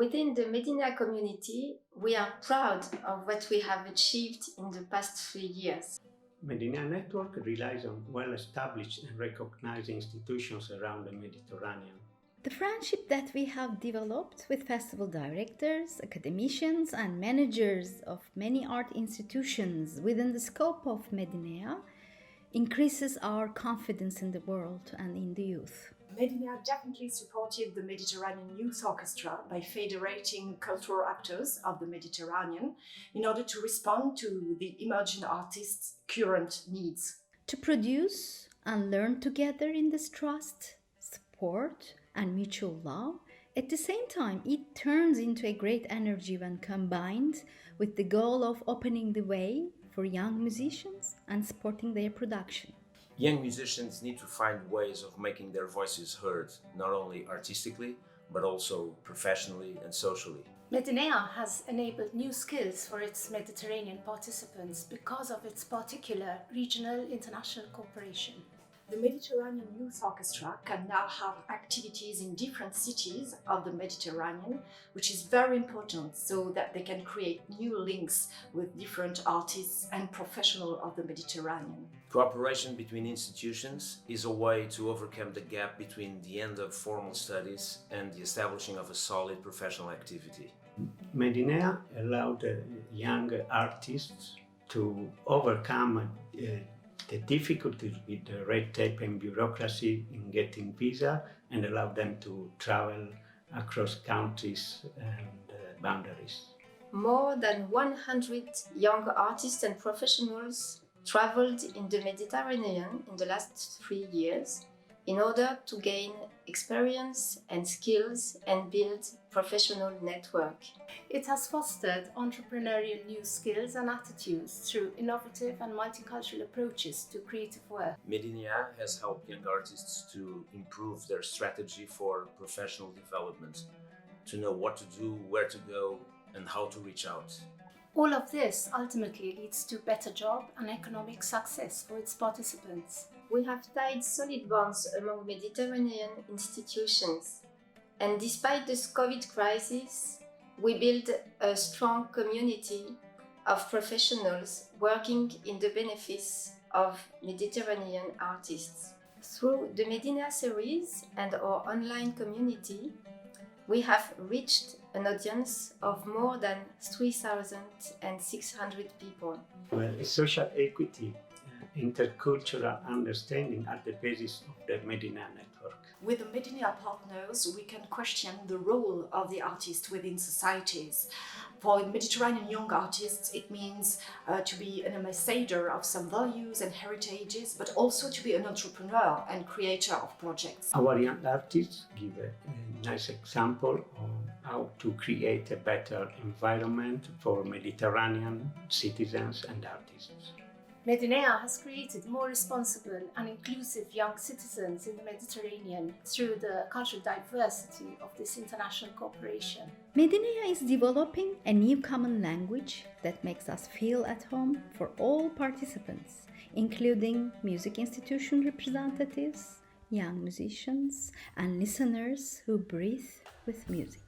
Within the Medina community, we are proud of what we have achieved in the past 3 years. Medina Network relies on well-established and recognized institutions around the Mediterranean. The friendship that we have developed with festival directors, academicians, and managers of many art institutions within the scope of Medinea increases our confidence in the world and in the youth. Medinea definitely supported the Mediterranean Youth Orchestra by federating cultural actors of the Mediterranean in order to respond to the emerging artists' current needs. To produce and learn together in this trust, support, and mutual love, at the same time, it turns into a great energy when combined with the goal of opening the way for young musicians and supporting their production. Young musicians need to find ways of making their voices heard, not only artistically, but also professionally and socially. Medinea has enabled new skills for its Mediterranean participants because of its particular regional international cooperation. The Mediterranean Youth Orchestra can now have activities in different cities of the Mediterranean, which is very important so that they can create new links with different artists and professionals of the Mediterranean. Cooperation between institutions is a way to overcome the gap between the end of formal studies and the establishing of a solid professional activity. Medinea allowed young artists to overcome the difficulties with the red tape and bureaucracy in getting visa and allow them to travel across countries and boundaries. More than 100 young artists and professionals traveled in the Mediterranean in the last 3 years in order to gain experience and skills and build professional network. It has fostered entrepreneurial new skills and attitudes through innovative and multicultural approaches to creative work. Medinea has helped young artists to improve their strategy for professional development, to know what to do, where to go, and how to reach out. All of this ultimately leads to better job and economic success for its participants. We have tied solid bonds among Mediterranean institutions, and despite this COVID crisis, we built a strong community of professionals working in the benefits of Mediterranean artists. Through the Medina series and our online community, we have reached an audience of more than 3,600 people. Well, social equity, intercultural understanding at the basis of the Medina network. With the Medina partners, we can question the role of the artist within societies. For Mediterranean young artists, it means to be an ambassador of some values and heritages, but also to be an entrepreneur and creator of projects. Our young artists give a nice example of how to create a better environment for Mediterranean citizens and artists. Medinea has created more responsible and inclusive young citizens in the Mediterranean through the cultural diversity of this international cooperation. Medinea is developing a new common language that makes us feel at home for all participants, including music institution representatives, young musicians, and listeners who breathe with music.